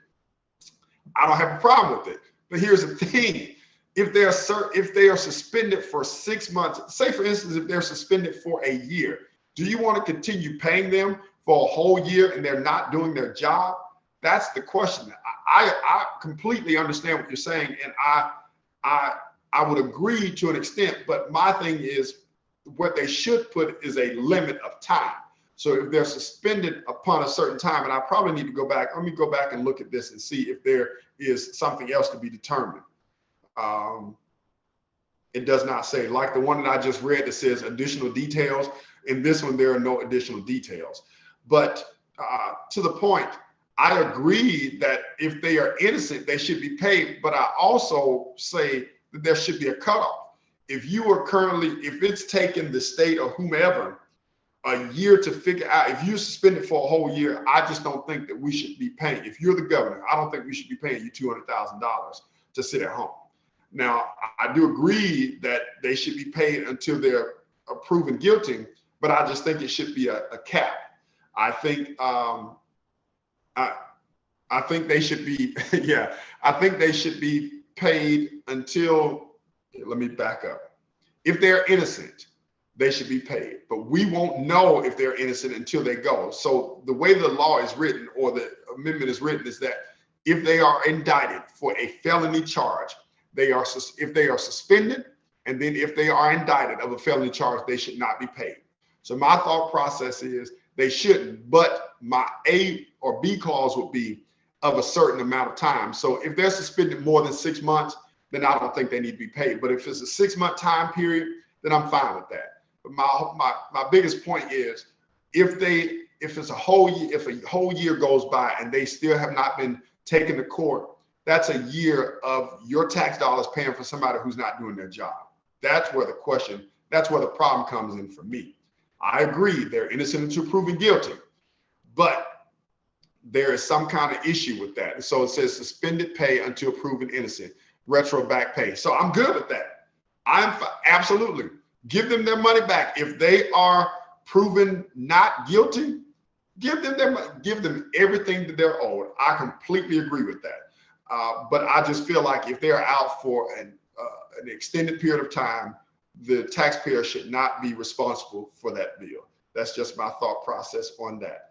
I don't have a problem with it, but here's the thing: if they are suspended for 6 months, say for instance, if they're suspended for a year, do you want to continue paying them for a whole year and they're not doing their job? That's the question. I completely understand what you're saying, and I would agree to an extent, but my thing is what they should put is a limit of time. So if they're suspended upon a certain time, and I probably need to go back, let me go back and look at this and see if there is something else to be determined. It does not say, like the one that I just read that says additional details. In this one, there are no additional details. But to the point, I agree that if they are innocent, they should be paid. But I also say that there should be a cutoff. If you are currently, if it's taken the state or whomever a year to figure out, if you're suspended for a whole year, I just don't think that we should be paying. If you're the governor, I don't think we should be paying you $200,000 to sit at home. Now, I do agree that they should be paid until they're proven guilty, but I just think it should be a cap. I think I think they should be, yeah, I think they should be paid until, let me back up. If they're innocent, they should be paid, but we won't know if they're innocent until they go. So the way the law is written, or the amendment is written, is that if they are indicted for a felony charge, if they are suspended, and then if they are indicted of a felony charge, they should not be paid. So my thought process is they shouldn't, but my A or B clause would be of a certain amount of time. So if they're suspended more than 6 months, then I don't think they need to be paid. But if it's a 6 month time period, then I'm fine with that. But my biggest point is if it's a whole year, if a whole year goes by and they still have not been taken to court, that's a year of your tax dollars paying for somebody who's not doing their job. That's where the question, that's where the problem comes in for me. I agree they're innocent until proven guilty, but there is some kind of issue with that. And so it says suspended pay until proven innocent, retro back pay. So I'm good with that. Absolutely. Give them their money back. If they are proven not guilty, give them everything that they're owed. I completely agree with that. But I just feel like if they're out for an extended period of time, the taxpayer should not be responsible for that bill. That's just my thought process on that.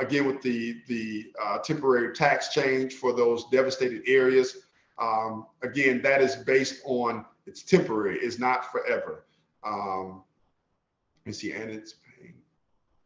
Again, with the temporary tax change for those devastated areas, again, that is based on, it's temporary, it's not forever. Let's see, and it's paying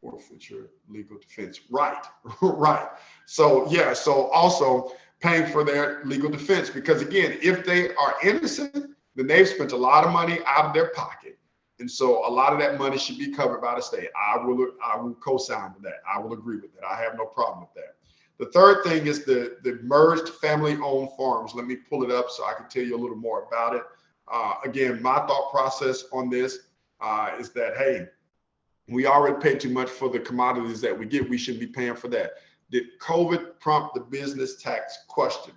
forfeiture, legal defense. Right, right. So yeah, so also paying for their legal defense, because again, if they are innocent, then they've spent a lot of money out of their pocket. And so a lot of that money should be covered by the state. I will co-sign with that. I will agree with that. I have no problem with that. The third thing is the merged family-owned farms. Let me pull it up so I can tell you a little more about it. Again, my thought process on this is that, hey, we already pay too much for the commodities that we get. We shouldn't be paying for that. Did COVID prompt the business tax question?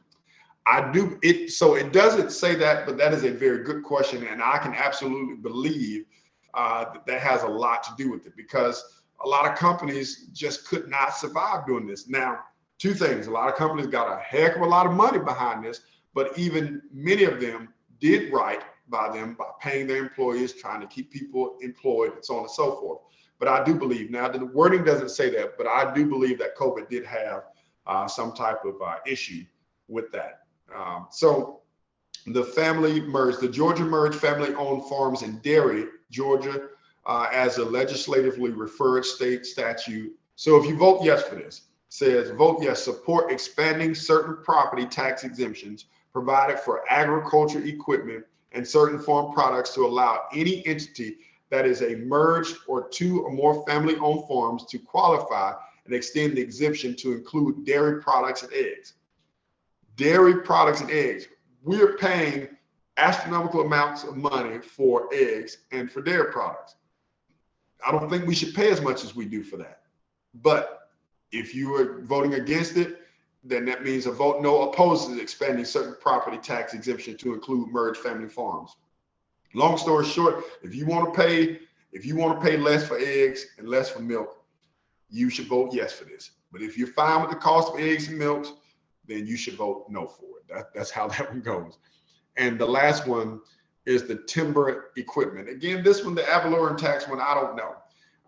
I do it. So it doesn't say that, but that is a very good question. And I can absolutely believe that has a lot to do with it, because a lot of companies just could not survive doing this. Now, two things: a lot of companies got a heck of a lot of money behind this, but even many of them did right by them by paying their employees, trying to keep people employed, and so on and so forth. But I do believe, now the wording doesn't say that, but I do believe that COVID did have some type of issue with that. So the family merged, the Georgia merged family-owned farms in Dairy, Georgia, as a legislatively referred state statute. So if you vote yes for this, says vote yes, support expanding certain property tax exemptions provided for agriculture equipment and certain farm products to allow any entity that is a merged or two or more family-owned farms to qualify and extend the exemption to include dairy products and eggs. Dairy products and eggs. We're paying astronomical amounts of money for eggs and for dairy products. I don't think we should pay as much as we do for that. But if you are voting against it, then that means a vote no opposes expanding certain property tax exemption to include merged family farms. Long story short, if you want to pay less for eggs and less for milk, you should vote yes for this. But if you're fine with the cost of eggs and milks, then you should vote no for it. That's how that one goes. And the last one is the timber equipment. Again, this one, the ad valorem tax one, I don't know.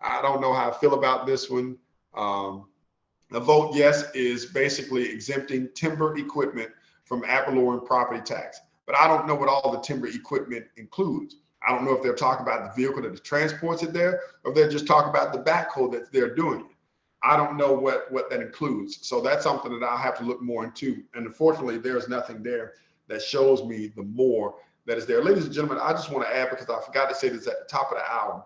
I don't know how I feel about this one. A vote yes is basically exempting timber equipment from ad valorem property tax. But I don't know what all the timber equipment includes. I don't know if they're talking about the vehicle that transports it there, or if they're just talking about the backhoe that's there doing it. I don't know what that includes. So that's something that I'll have to look more into. And unfortunately, there's nothing there that shows me the more that is there. Ladies and gentlemen, I just want to add, because I forgot to say this at the top of the hour,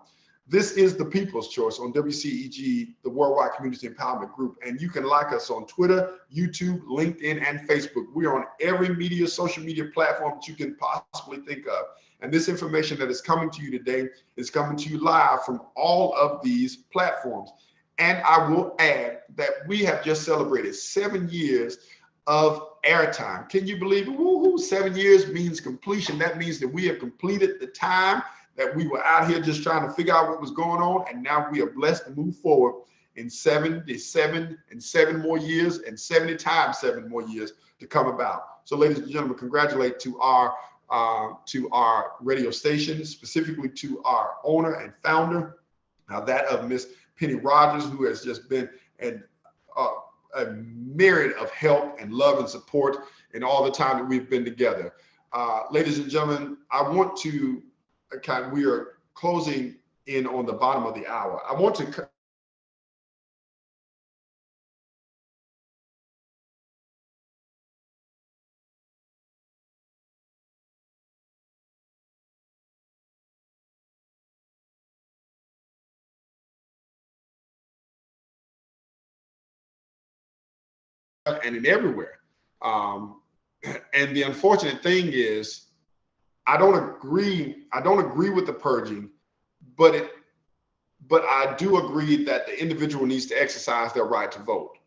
this is the People's Choice on WCEG, the Worldwide Community Empowerment Group. And you can like us on Twitter, YouTube, LinkedIn, and Facebook. We are on every social media platform that you can possibly think of. And this information that is coming to you today is coming to you live from all of these platforms. And I will add that we have just celebrated 7 years of airtime. Can you believe it? Woohoo! 7 years means completion. That means that we have completed the time that we were out here just trying to figure out what was going on. And now we are blessed to move forward in 77 and 7 more years and 70 times 7 more years to come about. So ladies and gentlemen, congratulate to our radio station, specifically to our owner and founder, that of Miss Penny Rogers, who has just been a myriad of help and love and support in all the time that we've been together. Ladies and gentlemen, I want to we are closing in on the bottom of the hour. I want to and in everywhere. And the unfortunate thing is, I don't agree with the purging, but I do agree that the individual needs to exercise their right to vote.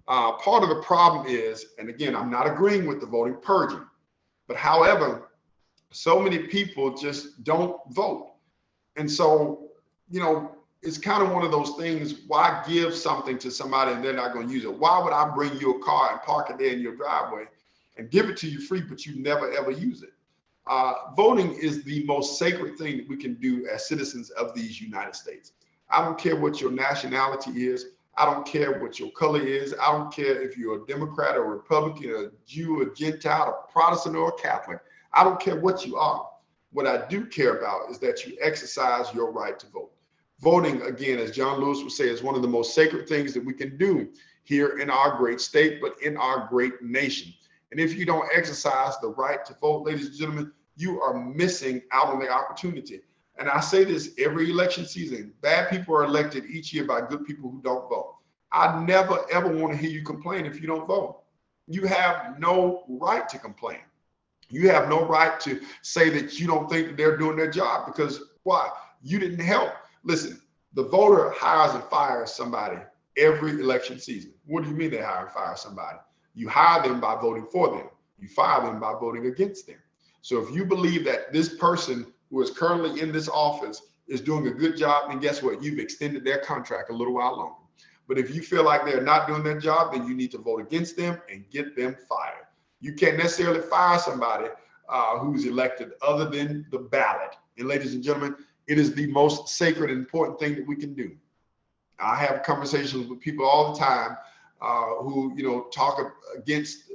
Part of the problem is, and again, I'm not agreeing with the voting purging, but however, so many people just don't vote. And so, it's kind of one of those things, why give something to somebody and they're not going to use it? Why would I bring you a car and park it there in your driveway and give it to you free, but you never ever use it? Voting is the most sacred thing that we can do as citizens of these United States. I don't care what your nationality is. I don't care what your color is. I don't care if you're a Democrat or a Republican, a Jew, a Gentile, a Protestant, or a Catholic. I don't care what you are. What I do care about is that you exercise your right to vote. Voting, again, as John Lewis would say, is one of the most sacred things that we can do here in our great state, but in our great nation. And if you don't exercise the right to vote, ladies and gentlemen, you are missing out on the opportunity. And I say this every election season, bad people are elected each year by good people who don't vote. I never, ever want to hear you complain if you don't vote. You have no right to complain. You have no right to say that you don't think that they're doing their job, because why? You didn't help. Listen, the voter hires and fires somebody every election season. What do you mean they hire and fire somebody? You hire them by voting for them. You fire them by voting against them. So if you believe that this person who is currently in this office is doing a good job, then guess what? You've extended their contract a little while longer. But if you feel like they're not doing their job, then you need to vote against them and get them fired. You can't necessarily fire somebody who's elected other than the ballot. And ladies and gentlemen, it is the most sacred and important thing that we can do. I have conversations with people all the time who, you know, talk against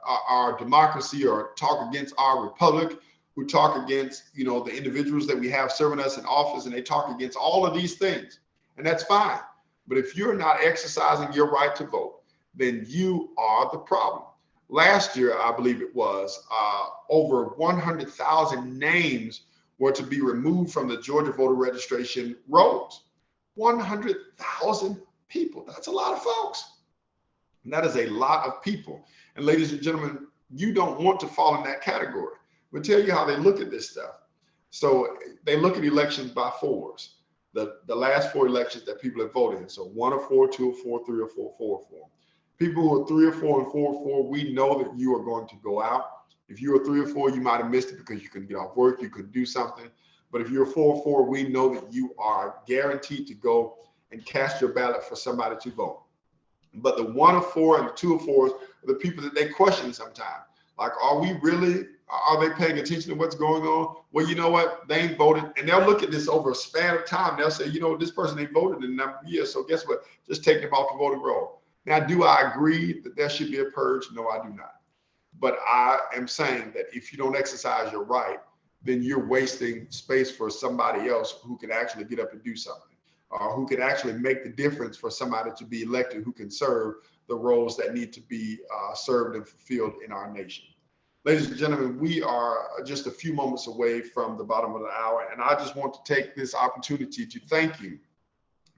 our democracy or talk against our republic, who talk against, you know, the individuals that we have serving us in office, and they talk against all of these things. And that's fine. But if you're not exercising your right to vote, then you are the problem. Last year, I believe it was, over 100,000 names were to be removed from the Georgia voter registration rolls. 100,000 people. That's a lot of folks. And that is a lot of people. And ladies and gentlemen, you don't want to fall in that category. We'll tell you how they look at this stuff. So they look at elections by fours. The last four elections that people have voted in. So 1 or 4, 2 or 4, 3 or 4, 4 or 4. People who are 3 or 4 and 4 or 4, we know that you are going to go out. If you were 3 or 4, you might have missed it because you couldn't get off work, you couldn't do something. But if you're 4 or 4, we know that you are guaranteed to go and cast your ballot for somebody to vote. But the 1 or 4 and the 2 or 4s are the people that they question sometimes. Like, are they paying attention to what's going on? Well, you know what? They ain't voted. And they'll look at this over a span of time. They'll say, you know, this person ain't voted in a number of years. So guess what? Just take them off the voting roll. Now, do I agree that there should be a purge? No, I do not. But I am saying that if you don't exercise your right, then you're wasting space for somebody else who can actually get up and do something, or who can actually make the difference for somebody to be elected who can serve the roles that need to be served and fulfilled in our nation. Ladies and gentlemen, we are just a few moments away from the bottom of the hour, and I just want to take this opportunity to thank you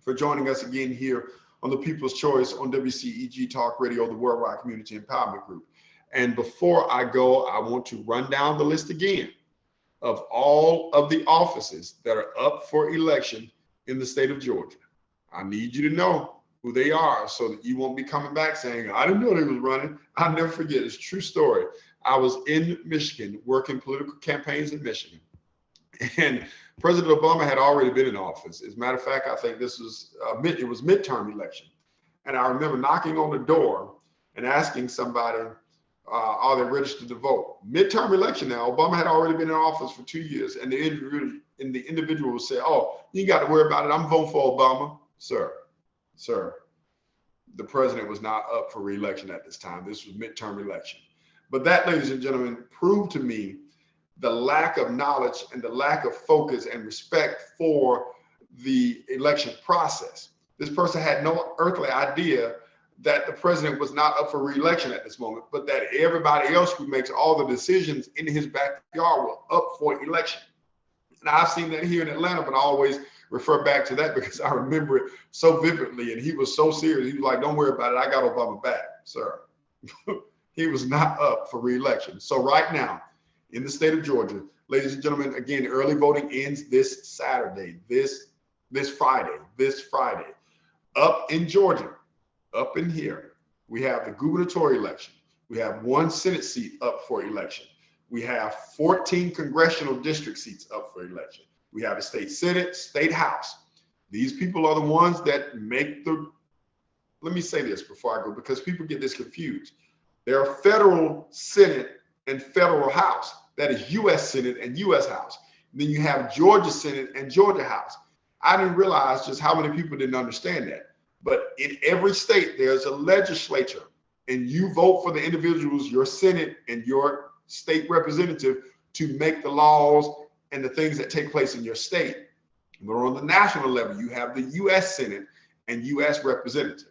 for joining us again here on the People's Choice on WCEG Talk Radio, the Worldwide Community Empowerment Group. And before I go, I want to run down the list again of all of the offices that are up for election in the state of Georgia. I need you to know who they are so that you won't be coming back saying, I didn't know they was running. I'll never forget, it's a true story. I was in Michigan working political campaigns in Michigan, and President Obama had already been in office. As a matter of fact, I think this was it was midterm election. And I remember knocking on the door and asking somebody, are they registered to vote? Midterm election now, Obama had already been in office for 2 years, and the individual would say, oh, you got to worry about it. I'm voting for Obama. Sir, the president was not up for re-election at this time. This was midterm election. But that, ladies and gentlemen, proved to me the lack of knowledge and the lack of focus and respect for the election process. This person had no earthly idea that the president was not up for re-election at this moment, but that everybody else who makes all the decisions in his backyard were up for election. And I've seen that here in Atlanta, but I always refer back to that because I remember it so vividly. And he was so serious. He was like, don't worry about it. I got Obama back, sir. He was not up for re-election. So right now in the state of Georgia, ladies and gentlemen, again, early voting ends this Saturday, this Friday. Up in Georgia, up in here, we have the gubernatorial election. We have 1 Senate seat up for election. We have 14 congressional district seats up for election. We have a state Senate, state House. These people are the ones that make let me say this before I go, because people get this confused. There are federal Senate and federal House. That is U.S. Senate and U.S. House. Then you have Georgia Senate and Georgia House. I didn't realize just how many people didn't understand that. But in every state, there's a legislature, and you vote for the individuals, your Senate and your state representative, to make the laws and the things that take place in your state. But on the national level, you have the U.S. Senate and U.S. representative.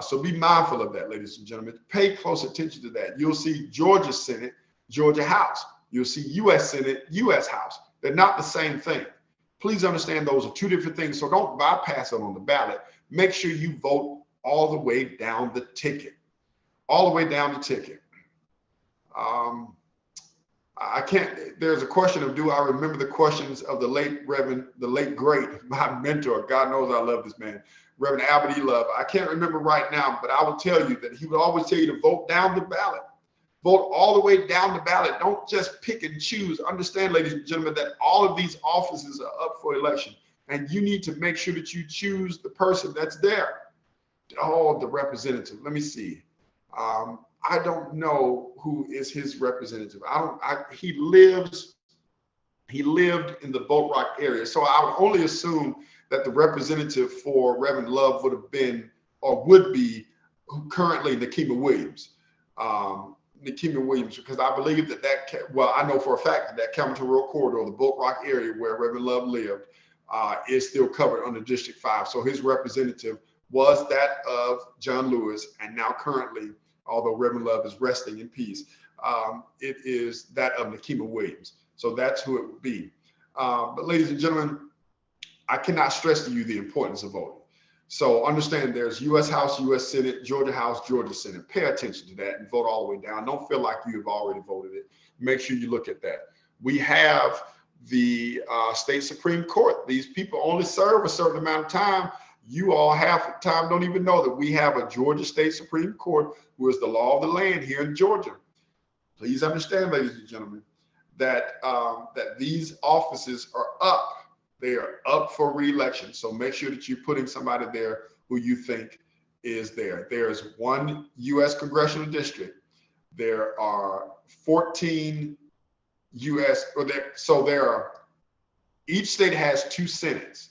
So be mindful of that, ladies and gentlemen. Pay close attention to that. You'll see Georgia Senate, Georgia House. You'll see U.S. Senate, U.S. House. They're not the same thing. Please understand those are 2 different things. So don't bypass it on the ballot. Make sure you vote all the way down the ticket. All the way down the ticket. I can't, there's a question of, do I remember the questions of the late great, my mentor, God knows I love this man, Reverend Albert E. Love. I can't remember right now, but I will tell you that he would always tell you to vote down the ballot. Vote all the way down the ballot. Don't just pick and choose. Understand, ladies and gentlemen, that all of these offices are up for election, and you need to make sure that you choose the person that's there. Oh, the representative. Let me see. I don't know who is his representative. He lived in the Boat Rock area. So I would only assume that the representative for Reverend Love would have been or would be currently Nikema Williams. Nikema Williams, because I believe well, I know for a fact that Campbellton Road corridor, the Boat Rock area where Reverend Love lived, is still covered under District 5. So his representative was that of John Lewis, and now currently, although Reverend Love is resting in peace, it is that of Nikema Williams. So that's who it would be. But ladies and gentlemen, I cannot stress to you the importance of voting. So understand there's U.S. House, U.S. Senate, Georgia House, Georgia Senate. Pay attention to that and vote all the way down. Don't feel like you have already voted it. Make sure you look at that. We have the state Supreme Court. These people only serve a certain amount of time. You all half the time don't even know that we have a Georgia State Supreme Court who is the law of the land here in Georgia. Please understand, ladies and gentlemen, that these offices are up. They are up for re-election. So make sure that you're putting somebody there who you think is there. There's one U.S. congressional district. There are 14 U.S. Each state has 2 senates,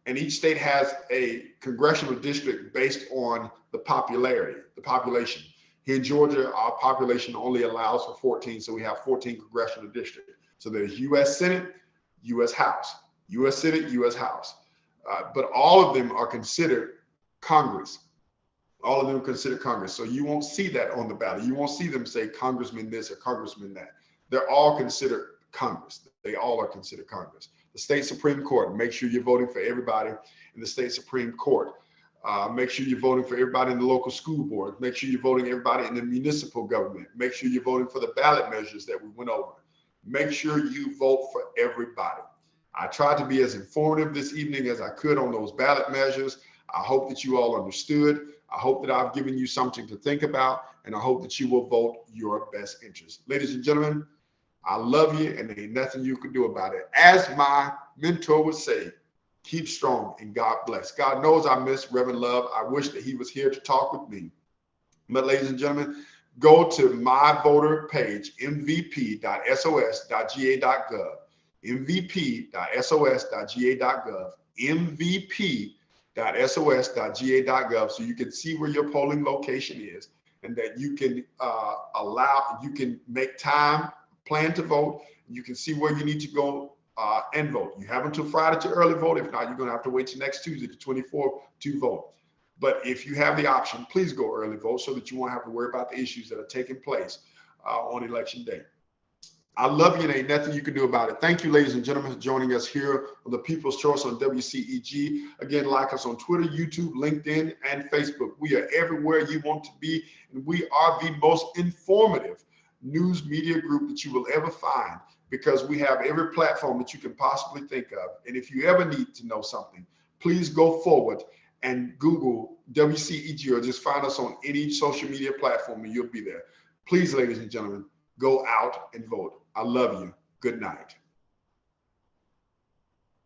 and each state has a congressional district based on the population. Here in Georgia, our population only allows for 14, so we have 14 congressional districts. So there's U.S. Senate, U.S. House. U.S. Senate, U.S. House. But all of them are considered Congress. All of them consider Congress. So you won't see that on the ballot. You won't see them say Congressman this or Congressman that. They're all considered Congress. They all are considered Congress. The state Supreme Court, make sure you're voting for everybody in the state Supreme Court. Make sure you're voting for everybody in the local school board. Make sure you're voting everybody in the municipal government. Make sure you're voting for the ballot measures that we went over. Make sure you vote for everybody. I tried to be as informative this evening as I could on those ballot measures. I hope that you all understood. I hope that I've given you something to think about, and I hope that you will vote your best interest. Ladies and gentlemen, I love you, and there ain't nothing you can do about it. As my mentor would say, keep strong and God bless. God knows I miss Reverend Love. I wish that he was here to talk with me. But ladies and gentlemen, go to my voter page, mvp.sos.ga.gov. mvp.sos.ga.gov, mvp.sos.ga.gov, so you can see where your polling location is, and that you can you can make time, plan to vote. You can see where you need to go and vote. You have until Friday to early vote. If not, you're going to have to wait till next Tuesday, the 24th, to vote. But if you have the option, please go early vote so that you won't have to worry about the issues that are taking place on election day. I love you, and ain't nothing you can do about it. Thank you, ladies and gentlemen, for joining us here on the People's Choice on WCEG. Again, like us on Twitter, YouTube, LinkedIn, and Facebook. We are everywhere you want to be, and we are the most informative news media group that you will ever find, because we have every platform that you can possibly think of. And if you ever need to know something, please go forward and Google WCEG, or just find us on any social media platform and you'll be there. Please, ladies and gentlemen, go out and vote. I love you. Good night.